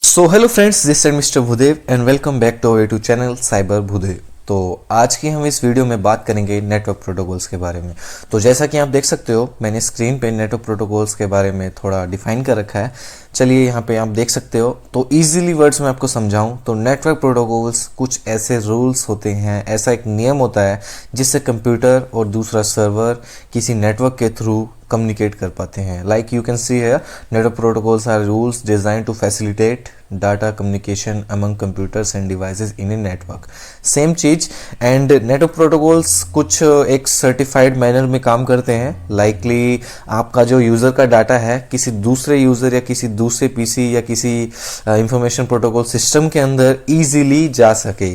So hello friends, this is mister Bhudev and welcome back to our YouTube channel cyber Bhudev. तो आज की हम इस वीडियो में बात करेंगे नेटवर्क प्रोटोकॉल्स के बारे में। तो जैसा कि आप देख सकते हो, मैंने स्क्रीन पे नेटवर्क प्रोटोकॉल्स के बारे में थोड़ा डिफाइन कर रखा है। चलिए यहाँ पे आप देख सकते हो। तो इजीली वर्ड्स में आपको समझाऊं तो नेटवर्क प्रोटोकॉल्स कुछ ऐसे रूल्स होते हैं, ऐसा एक नियम होता है जिससे कंप्यूटर और दूसरा सर्वर किसी नेटवर्क के थ्रू कम्युनिकेट कर पाते हैं। Like you can see here, network protocols are rules design to facilitate data communication among computers and devices in a network. Same चीज। एंड नेटवर्क प्रोटोकॉल्स कुछ एक सर्टिफाइड मैनर में काम करते हैं। लाइकली आपका जो यूजर का डाटा है किसी दूसरे यूजर या किसी दूसरे पीसी या किसी इंफॉर्मेशन प्रोटोकॉल सिस्टम के अंदर इजीली जा सके,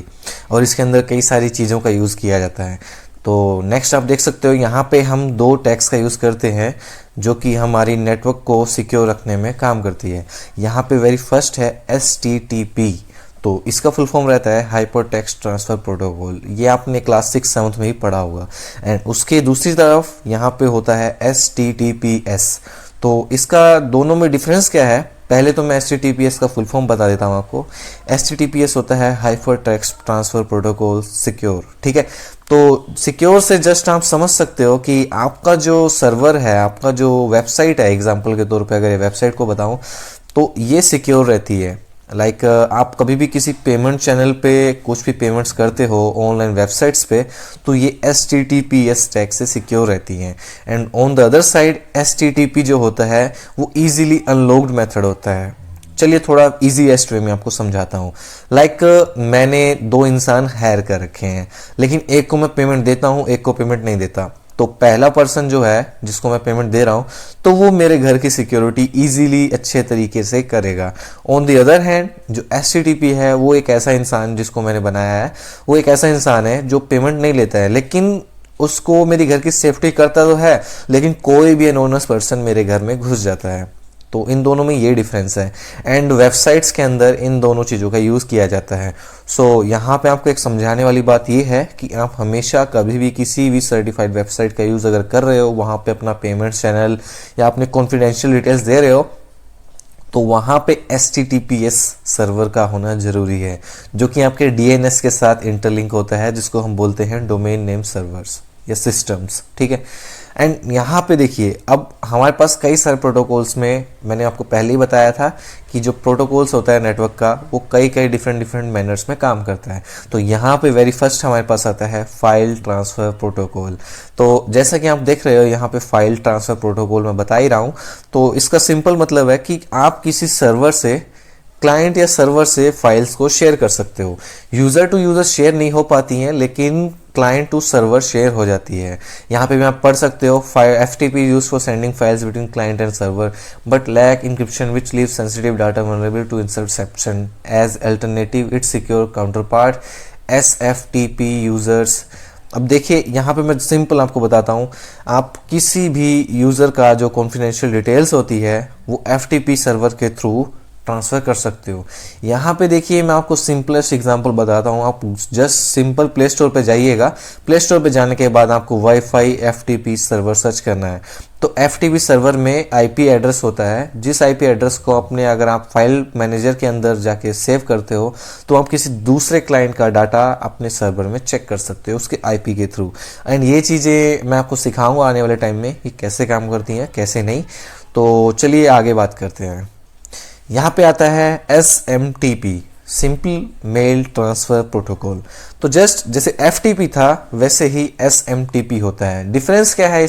और इसके अंदर कई सारी चीज़ों का यूज़ किया जाता है। तो नेक्स्ट आप देख सकते हो, यहाँ पे हम दो टैग्स का यूज़ करते हैं जो कि हमारी नेटवर्क को सिक्योर रखने में काम करती है। यहाँ पे वेरी फर्स्ट है HTTP। तो इसका फुल फॉर्म रहता है हाइपर टेक्स्ट ट्रांसफर प्रोटोकॉल। ये आपने क्लास 6-7 में ही पढ़ा होगा। एंड उसके दूसरी तरफ यहाँ पे होता है HTTPS। तो इसका दोनों में डिफरेंस क्या है, पहले तो मैं HTTPS का फुल फॉर्म बता देता हूँ आपको। HTTPS होता है hyper text transfer protocol secure. ठीक है, तो सिक्योर से जस्ट आप समझ सकते हो कि आपका जो सर्वर है, आपका जो वेबसाइट है, एग्जांपल के तौर पे अगर ये वेबसाइट को बताऊं तो ये सिक्योर रहती है। लाइक आप कभी भी किसी पेमेंट चैनल पे कुछ भी पेमेंट्स करते हो ऑनलाइन वेबसाइट्स पे, तो ये HTTPS टैग से सिक्योर रहती हैं। And on the other side HTTP जो होता है वो इजीली अनलॉक्ड मेथड होता है। चलिए थोड़ा इजीएस्ट वे में आपको समझाता हूँ। लाइक मैंने दो इंसान हायर कर रखे हैं, लेकिन एक को मैं पेमेंट देता हूँ, एक को पेमेंट नहीं देता। तो पहला पर्सन जो है जिसको मैं पेमेंट दे रहा हूँ, तो वो मेरे घर की सिक्योरिटी इजीली अच्छे तरीके से करेगा। ऑन द अदर हैंड जो HTTP है वो एक ऐसा इंसान जिसको मैंने बनाया है, वो एक ऐसा इंसान है जो पेमेंट नहीं लेता है, लेकिन उसको मेरी घर की सेफ्टी करता तो है, लेकिन कोई भी अनोनस पर्सन मेरे घर में घुस जाता है। तो इन दोनों में ये डिफरेंस है। एंड वेबसाइट्स के अंदर इन दोनों चीज़ों का यूज़ किया जाता है। सो यहाँ पे आपको एक समझाने वाली बात ये है कि आप हमेशा कभी भी किसी भी सर्टिफाइड वेबसाइट का यूज़ अगर कर रहे हो, वहाँ पे अपना पेमेंट चैनल या अपने कॉन्फिडेंशियल डिटेल्स दे रहे हो, तो वहाँ पे HTTPS सर्वर का होना जरूरी है, जो कि आपके DNS के साथ इंटरलिंक होता है, जिसको हम बोलते हैं डोमेन नेम सर्वर्स या सिस्टम्स। ठीक है। एंड यहाँ पे देखिए, अब हमारे पास कई सारे प्रोटोकॉल्स में, मैंने आपको पहले ही बताया था कि जो प्रोटोकॉल्स होता है नेटवर्क का, वो कई डिफरेंट मैनर्स में काम करता है। तो यहाँ पे वेरी फर्स्ट हमारे पास आता है फाइल ट्रांसफर प्रोटोकॉल। तो जैसा कि आप देख रहे हो यहाँ पे फाइल ट्रांसफर प्रोटोकॉल मैं बता ही रहा हूँ। तो इसका सिंपल मतलब है कि आप किसी सर्वर से, क्लाइंट या सर्वर से फाइल्स को शेयर कर सकते हो। यूजर टू यूजर शेयर नहीं हो पाती हैं, लेकिन क्लाइंट टू सर्वर शेयर हो जाती है। यहाँ पे भी आप पढ़ सकते हो, FTP use for sending files between client and server but lack encryption which leave sensitive data vulnerable to interception as alternative it's secure counterpart SFTP users. अब देखिए यहाँ पे मैं सिंपल आपको बताता हूँ, आप किसी भी यूजर का जो कॉन्फिडेंशियल डिटेल्स होती है वो FTP सर्वर के थ्रू ट्रांसफर कर सकते हो। यहाँ पे देखिए मैं आपको सिंपलेस्ट एग्जांपल बताता हूँ। आप जस्ट सिंपल प्ले स्टोर पे जाइएगा। प्ले स्टोर पे जाने के बाद आपको वाईफाई FTP सर्वर सर्च करना है। तो FTP सर्वर में IP एड्रेस होता है, जिस IP एड्रेस को अपने, अगर आप फाइल मैनेजर के अंदर जाके सेव करते हो, तो आप किसी दूसरे क्लाइंट का डाटा अपने सर्वर में चेक कर सकते हो उसके IP के थ्रू। एंड ये चीज़ें मैं आपको सिखाऊंगा आने वाले टाइम में कि कैसे काम करती हैं, कैसे नहीं। तो चलिए आगे बात करते हैं। यहाँ पे आता है SMTP, simple mail transfer protocol. तो जस्ट जैसे FTP था वैसे ही SMTP होता है। डिफरेंस क्या है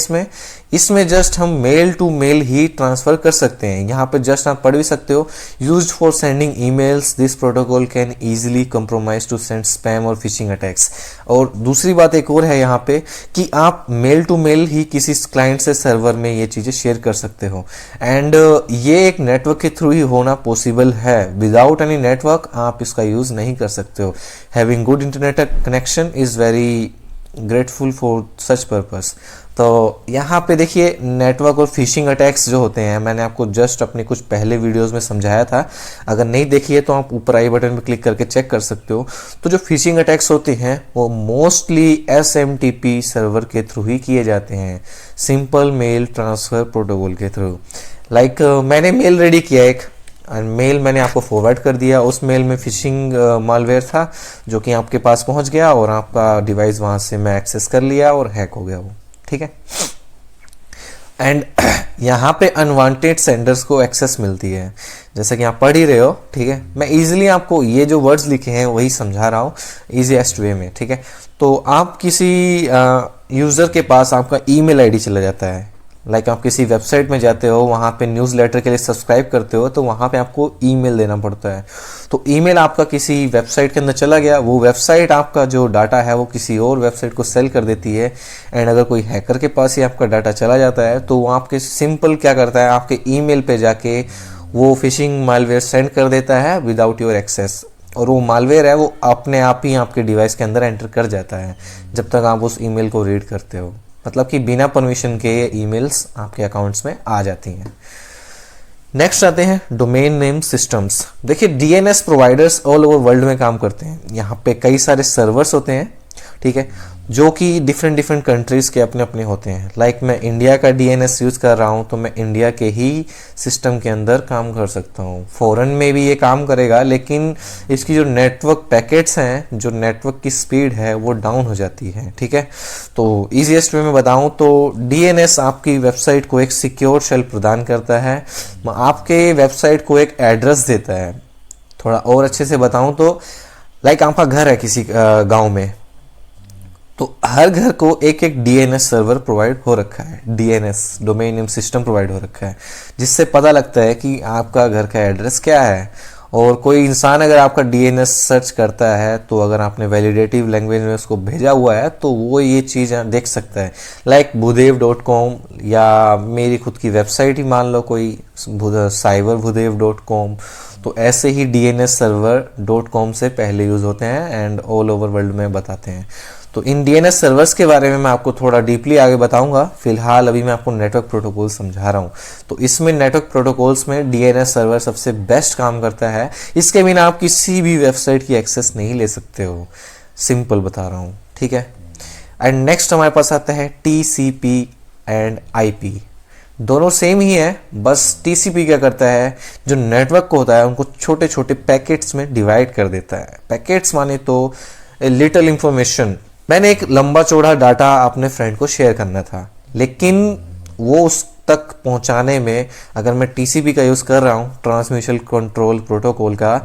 इसमें जस्ट हम मेल टू मेल ही ट्रांसफर कर सकते हैं। यहाँ पे जस्ट आप पढ़ भी सकते हो, used for sending emails, this protocol can easily compromise to send spam और फिशिंग अटैक्स। और दूसरी बात एक और है यहाँ पे कि आप मेल टू मेल ही किसी क्लाइंट से सर्वर में ये चीजें शेयर कर सकते हो। एंड ये एक नेटवर्क के थ्रू ही होना पॉसिबल है। विदाउट एनी नेटवर्क आप इसका यूज नहीं कर सकते हो। Having good internet connection is very grateful for such purpose. तो यहाँ पे देखिए नेटवर्क और फिशिंग अटैक्स जो होते हैं, मैंने आपको जस्ट अपने कुछ पहले वीडियोस में समझाया था। अगर नहीं देखिए तो आप ऊपर आई बटन पे क्लिक करके चेक कर सकते हो। तो जो फिशिंग अटैक्स होते हैं वो मोस्टली SMTP सर्वर के थ्रू ही किए जाते हैं, सिंपल मेल ट्रांसफर प्रोटोकॉल के थ्रू। लाइक मैंने मेल रेडी किया एक, मेल मैंने आपको फॉरवर्ड कर दिया, उस मेल में फिशिंग मालवेयर था जो कि आपके पास पहुंच गया और आपका डिवाइस वहां से मैं एक्सेस कर लिया और हैक हो गया वो, ठीक है। एंड यहाँ पे अनवांटेड सेंडर्स को एक्सेस मिलती है, जैसे कि आप पढ़ ही रहे हो, ठीक है। मैं इजीली आपको ये जो वर्ड्स लिखे हैं वही समझा रहा हूँ इजीएस्ट वे में, ठीक है। तो आप किसी यूज़र के पास आपका ईमेल आईडी चला जाता है, लाइक आप किसी वेबसाइट में जाते हो, वहाँ पे न्यूज़लेटर के लिए सब्सक्राइब करते हो, तो वहाँ पे आपको ईमेल देना पड़ता है। तो ईमेल आपका किसी वेबसाइट के अंदर चला गया, वो वेबसाइट आपका जो डाटा है वो किसी और वेबसाइट को सेल कर देती है। एंड अगर कोई हैकर के पास ही आपका डाटा चला जाता है तो वो आपके सिंपल क्या करता है, आपके ईमेल पे जाके वो फिशिंग मालवेयर सेंड कर देता है विदाउट योर एक्सेस, और वो मालवेयर है वो अपने आप ही आपके डिवाइस के अंदर एंटर कर जाता है जब तक आप उस ईमेल को रीड करते हो। मतलब कि बिना परमिशन के ये ईमेल्स आपके अकाउंट्स में आ जाती हैं। नेक्स्ट आते हैं डोमेन नेम सिस्टम्स। देखिए DNS providers all over world में काम करते हैं। यहाँ पे कई सारे सर्वर्स होते हैं, ठीक है, जो कि डिफरेंट कंट्रीज के अपने अपने होते हैं। लाइक मैं इंडिया का डीएनएस यूज़ कर रहा हूँ तो मैं इंडिया के ही सिस्टम के अंदर काम कर सकता हूँ। फॉरेन में भी ये काम करेगा, लेकिन इसकी जो नेटवर्क पैकेट्स हैं, जो नेटवर्क की स्पीड है वो डाउन हो जाती है, ठीक है। तो ईजीएस्ट वे में बताऊँ तो डीएनएस आपकी वेबसाइट को एक सिक्योर शेल प्रदान करता है, आपके वेबसाइट को एक एड्रेस देता है। थोड़ा और अच्छे से बताऊँ तो लाइक आपका घर है किसी गाँव में, तो हर घर को एक एक डीएनएस सर्वर प्रोवाइड हो रखा है, DNS domain name system provide हो रखा है, जिससे पता लगता है कि आपका घर का एड्रेस क्या है। और कोई इंसान अगर आपका डीएनएस सर्च करता है तो अगर आपने वैलिडेटिव लैंग्वेज में उसको भेजा हुआ है तो वो ये चीज़ देख सकता है। लाइक भूदेव.com या मेरी खुद की वेबसाइट ही मान लो कोई cyberbhudev.com, तो ऐसे ही डीएनएस सर्वर .com से पहले यूज़ होते हैं एंड ऑल ओवर वर्ल्ड में बताते हैं। तो इन डीएनएस सर्वर्स के बारे में मैं आपको थोड़ा डीपली आगे बताऊंगा। फिलहाल अभी मैं आपको नेटवर्क प्रोटोकॉल समझा रहा हूं। तो इसमें नेटवर्क प्रोटोकॉल्स में डीएनएस सर्वर सबसे बेस्ट काम करता है। इसके बिना आप किसी भी वेबसाइट की एक्सेस नहीं ले सकते हो, सिंपल बता रहा हूं, ठीक है। एंड नेक्स्ट हमारे पास आता है टीसीपी एंड आईपी। दोनों सेम ही है, बस टीसीपी क्या करता है, जो नेटवर्क को होता है उनको छोटे छोटे पैकेट्स में डिवाइड कर देता है। पैकेट्स माने तो लिटिल इंफॉर्मेशन। मैंने एक लंबा चौड़ा डाटा अपने फ्रेंड को शेयर करना था, लेकिन वो उस तक पहुंचाने में अगर मैं टीसीपी का यूज़ कर रहा हूँ, ट्रांसमिशन कंट्रोल प्रोटोकॉल का,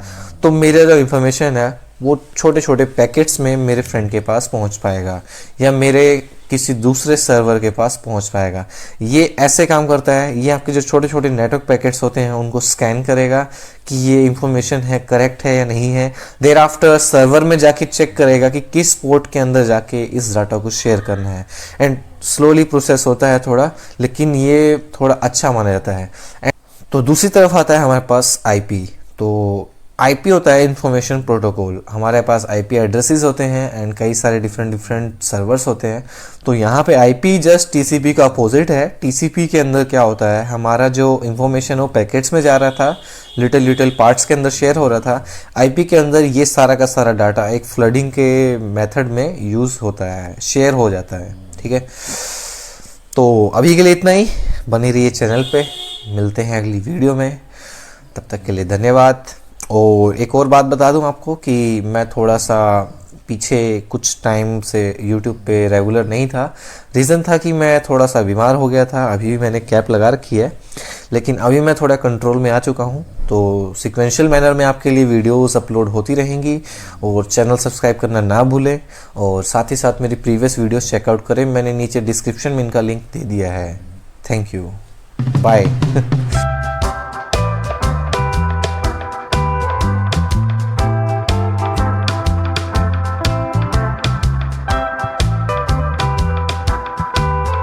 तो मेरा जो इंफॉर्मेशन है वो छोटे छोटे पैकेट्स में मेरे फ्रेंड के पास पहुंच पाएगा या मेरे किसी दूसरे सर्वर के पास पहुंच पाएगा। ये ऐसे काम करता है, ये आपके जो छोटे छोटे नेटवर्क पैकेट्स होते हैं उनको स्कैन करेगा कि ये इंफॉर्मेशन है करेक्ट है या नहीं है। देर आफ्टर सर्वर में जाके चेक करेगा कि किस पोर्ट के अंदर जाके इस डाटा को शेयर करना है। एंड स्लोली प्रोसेस होता है थोड़ा, लेकिन ये थोड़ा अच्छा माना जाता है। तो दूसरी तरफ आता है हमारे पास आईपी। तो आईपी होता है इंफॉर्मेशन प्रोटोकॉल। हमारे पास आईपी एड्रेसेस होते हैं एंड कई सारे डिफरेंट सर्वर्स होते हैं। तो यहाँ पे आईपी जस्ट टीसीपी का अपोजिट है। टीसीपी के अंदर क्या होता है, हमारा जो इंफॉर्मेशन वो पैकेट्स में जा रहा था, लिटिल पार्ट्स के अंदर शेयर हो रहा था। आईपी के अंदर ये सारा का सारा डाटा एक फ्लडिंग के मेथड में यूज़ होता है, शेयर हो जाता है, ठीक है। तो अभी के लिए इतना ही, बने रहिए चैनल पे, मिलते हैं अगली वीडियो में, तब तक के लिए धन्यवाद। और एक और बात बता दूं आपको कि मैं थोड़ा सा पीछे कुछ टाइम से YouTube पे रेगुलर नहीं था। रीज़न था कि मैं थोड़ा सा बीमार हो गया था। अभी भी मैंने कैप लगा रखी है, लेकिन अभी मैं थोड़ा कंट्रोल में आ चुका हूं। तो सीक्वेंशियल मैनर में आपके लिए वीडियोस अपलोड होती रहेंगी और चैनल सब्सक्राइब करना ना भूलें और साथ ही साथ मेरी प्रीवियस वीडियोस चेकआउट करें। मैंने नीचे डिस्क्रिप्शन में इनका लिंक दे दिया है। Thank you, bye.